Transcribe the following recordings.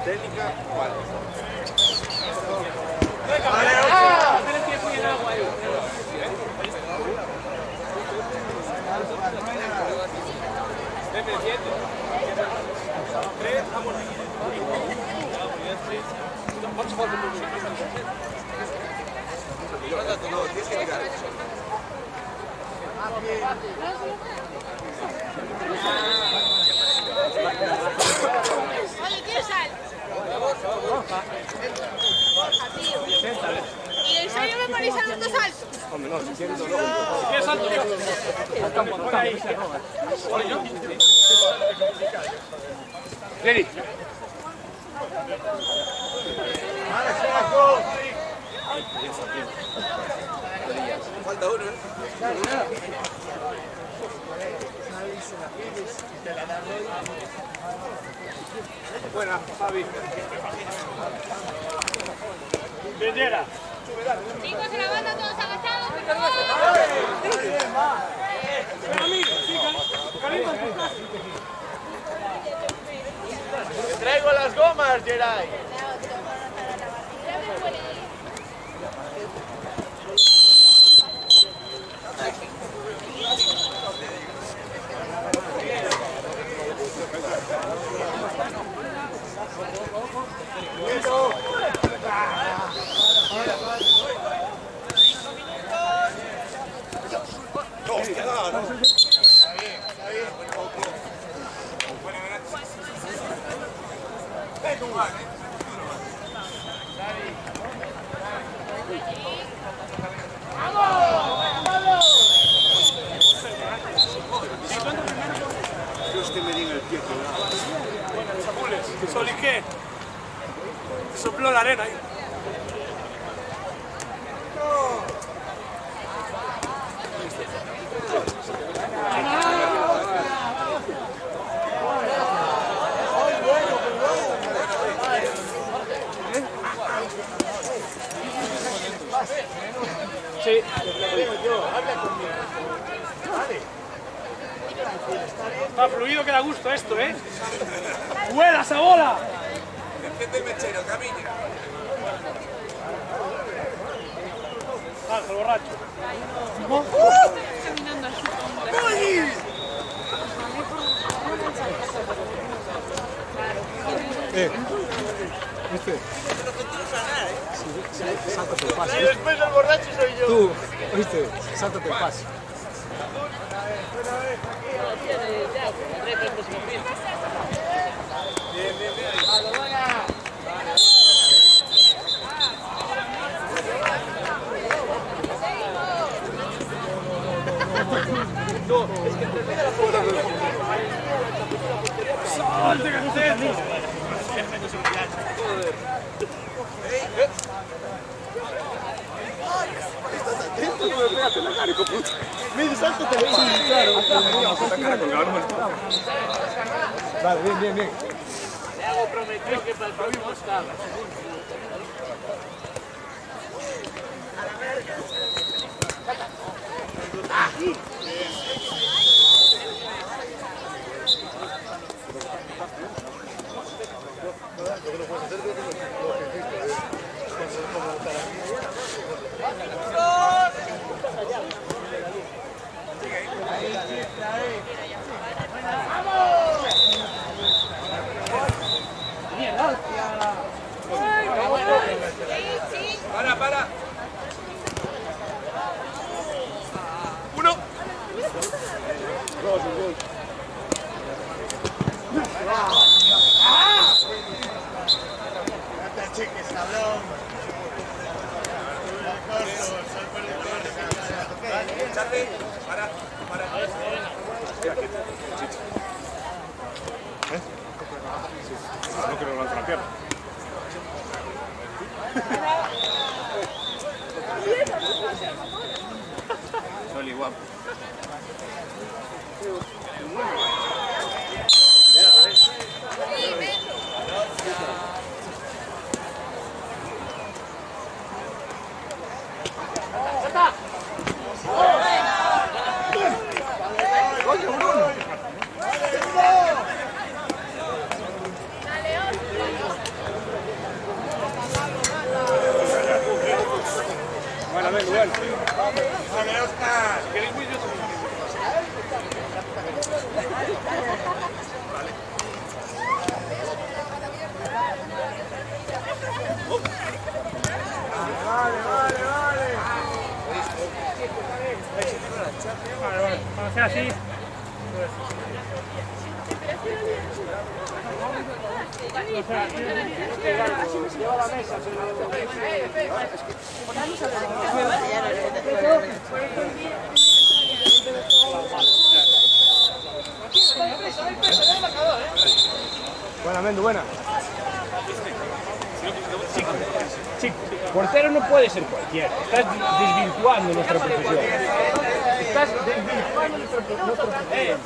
técnica, vale. Pero tiempo y el agua ahí. Oye, ¿quieres sal? ¿Y en serio me ponéis a los dos altos? Hombre, no, si quieres, no. ¿Qué salto yo? Por ahí. Ready. Falta uno, ¿eh? Buena, Javi. Bellera. Chicos, grabando todos agachados, por favor. Te traigo las gomas, Geray. Dios te me diga el pie. ¿Sol y qué? Sopló la arena ahí. Sí. Está fluido que da gusto esto, ¿eh? ¡Vuela esa bola! Enciende el mechero, camina. Ángel, borracho. Caminando así. ¿Viste? Sí, sáltate el paso. Y después el borracho soy yo. Tú, ¿viste? Sáltate el paso. ¡Salte, Cancelo! Mira, sáltate el paso. Sí, claro. Vale, bien, bien, bien. Thiago prometió que para el próximo estaba. Para. Uno. Charlie, para. No quiero levantar la pierna. Soli, guapo. sea así. Lleva la mesa, Buena, Mendu, buena. Sí, portero no puede ser cualquiera. Estás desvirtuando nuestra profesión. Estás desvirtuando nuestra profesión.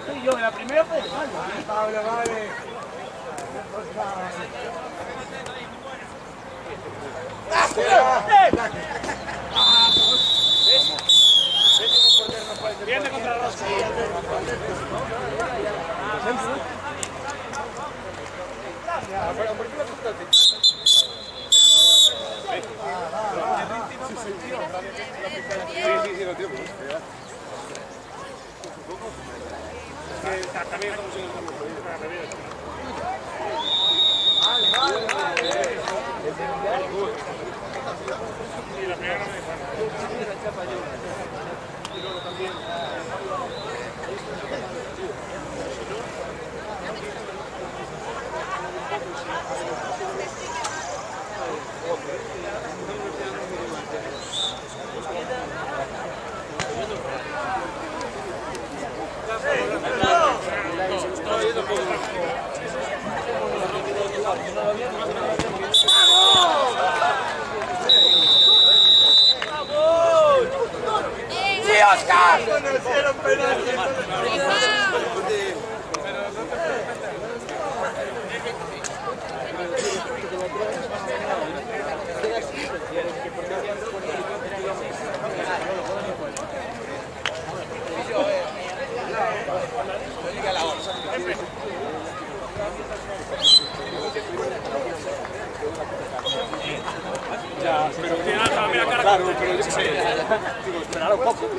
Soy yo, en la primera pues. Pablo, vale. Viene contra la rosca. También estamos en el campo. Sí, la primera no me dejaron. Y luego también. ¡Sí, Oscar! Ya, pero tiene la cara. Claro, pero yo qué sé. Digo, esperar un poco.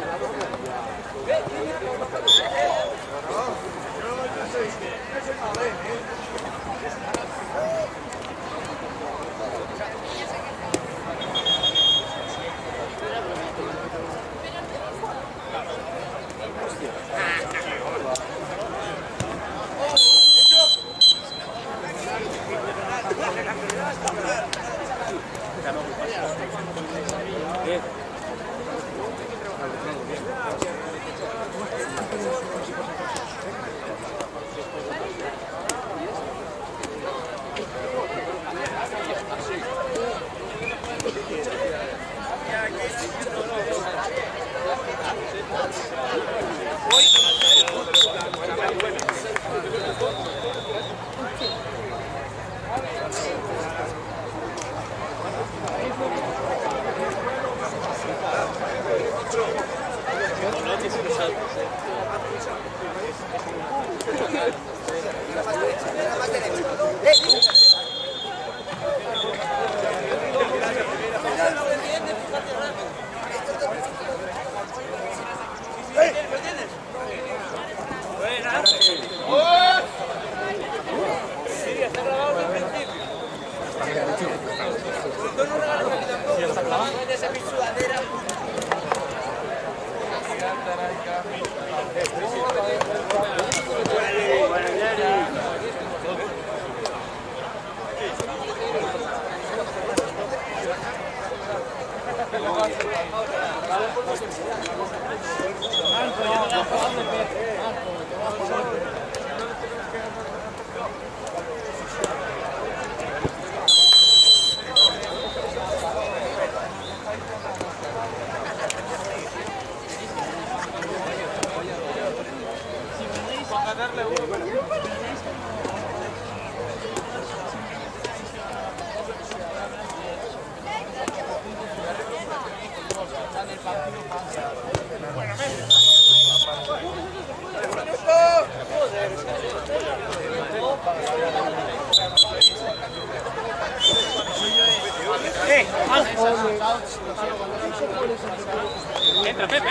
Entra, Pepe.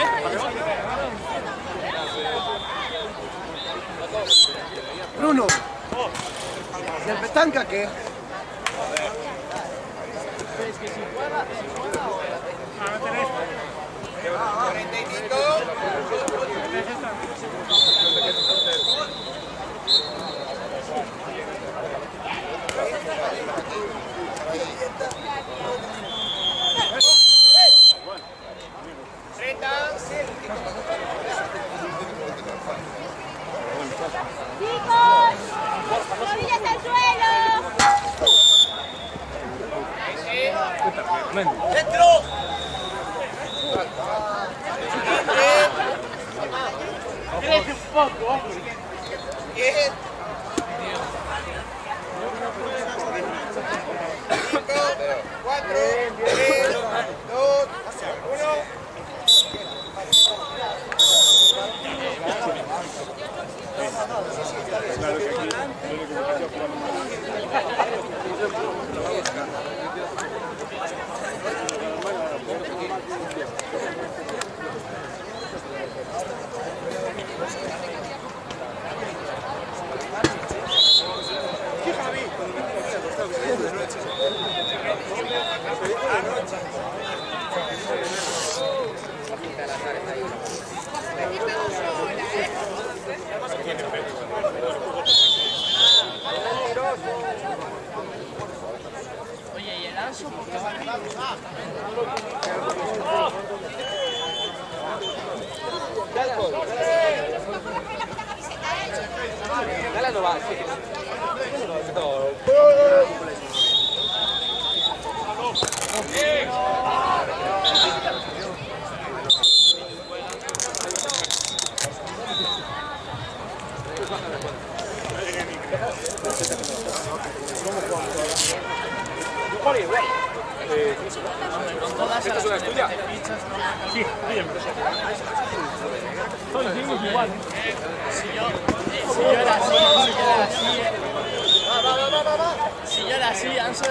Bruno. ¿Y el petanca qué? Chicos, rodillas al suelo. ¡Dentro! Crece un poco, hombre. Bien. 5, 4, 3, 2, 1. Oye, ¿y el Anso por qué va a Gala no va, sí. ¿Esta es una tuya? Sí, bien. Son niños igual. Si yo era así, si yo era así, Anso es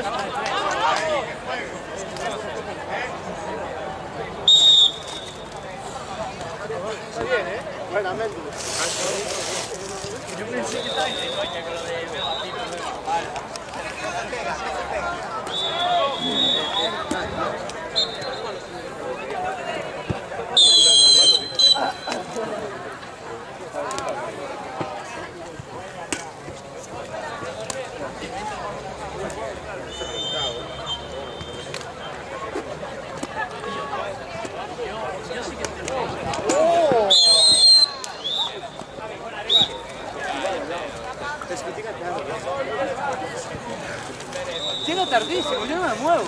Está bien, ¿eh? Buenamente. Yo pensé que estaba de coña con lo de Veo a ti, pero vale. Yo sí que Llego tardísimo, yo no me muevo.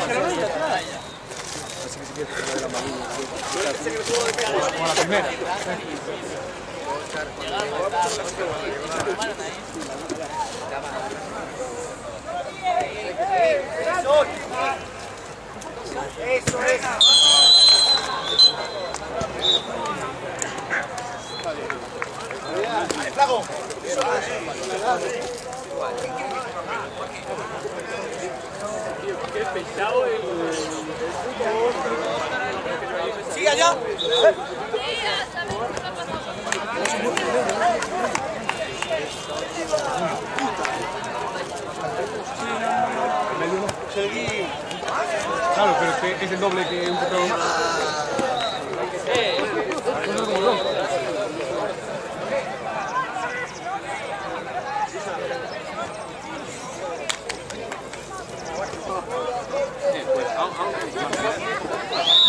Pero voy atrás. Como la primera. Eso es. Flaco. Qué pesado el fútbol. Sigue allá. Claro, pero es el doble que un poco. Como loco.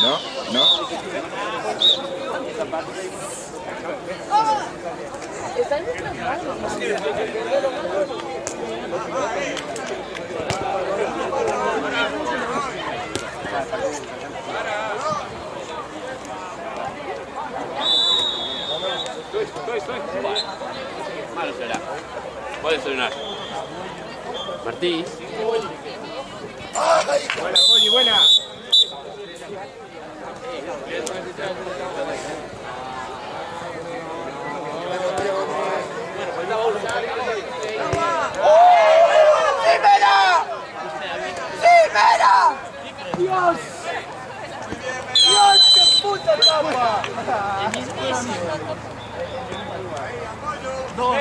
No, no. Estoy. Malo será. Puede sonar. Martí. Buena, Joyi, buena. ¡Dios! ¡Dios, qué puta tapa! Dos.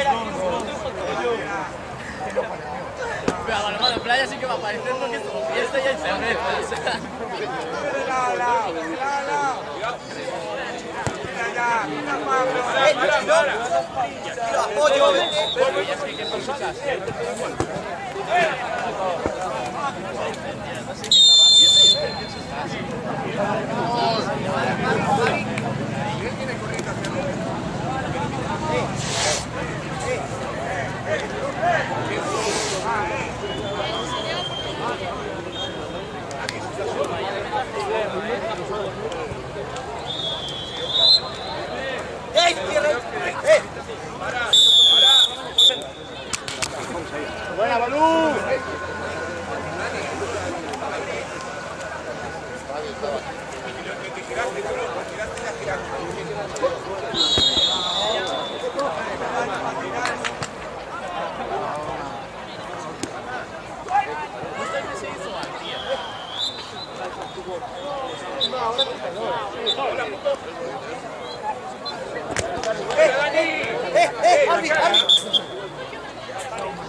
Pero a balonmano de playa sí que va a aparecer porque es como fiesta y hay cerveza. Buena, Balú.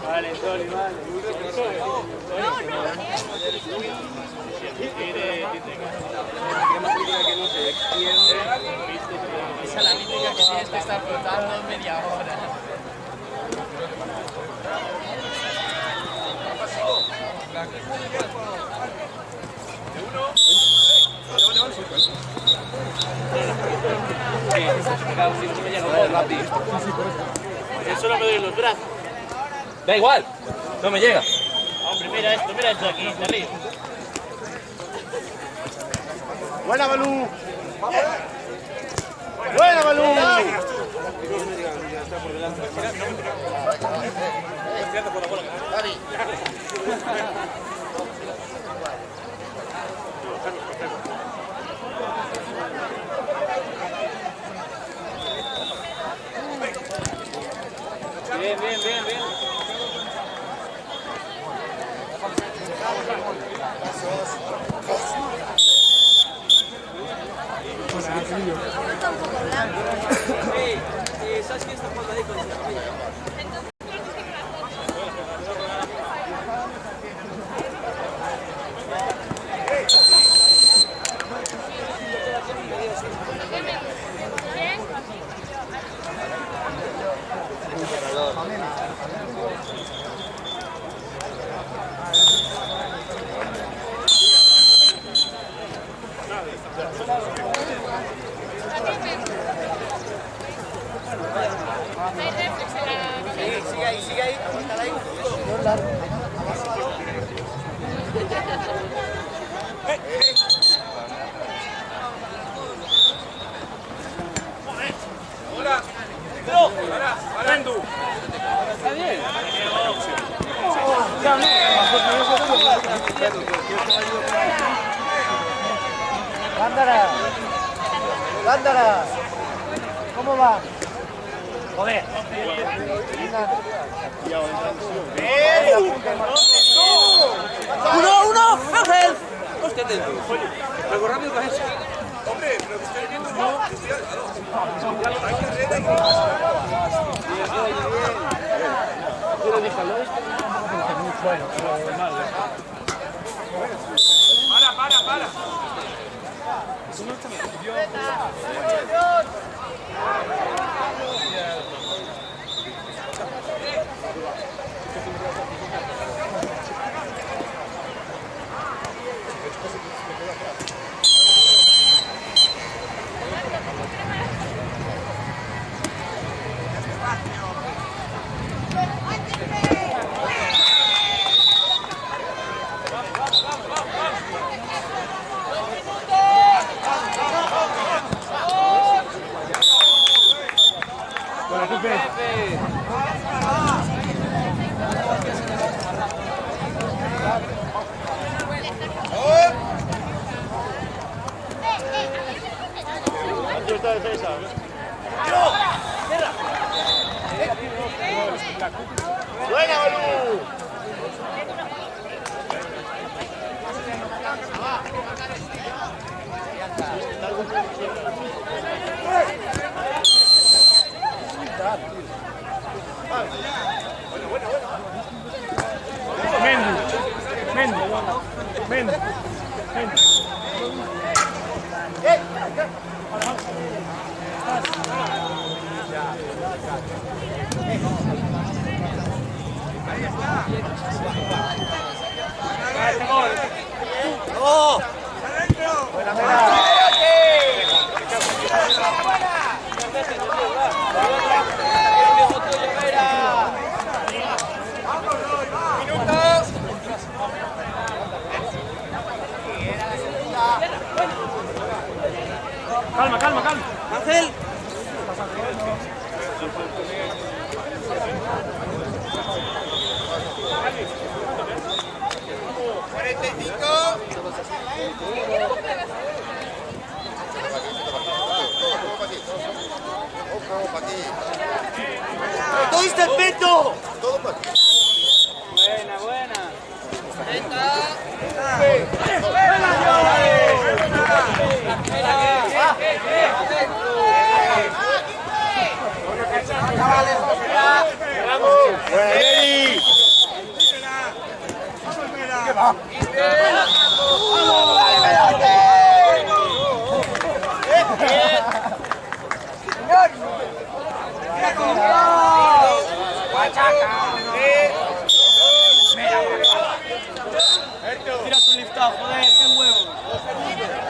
Vale, Tony, vale. Esa es la mítica que tienes que estar flotando media hora. Eso no me doy los brazos. Da igual, no me llega. Hombre, mira esto aquí, de arriba. Buena, Balú. Buena, Balú. Bien, bien, bien, bien. Está un poco blanco. ¿Sabes quién está jugando ahí con esa Sigue ahí, aguántala ahí. Está bien. Gándara. Gándara. ¿Cómo va? Joder. ¡Uno! ¡Ángel! Hostia, algo rápido que es eso. Hombre, pero que estoy viendo no. Para. Buena, Balú. Bueno. Calma, calma, calma. Ángel. ¡Todo este peto! Buena, buena. Tira tu liftado, joder, qué huevo.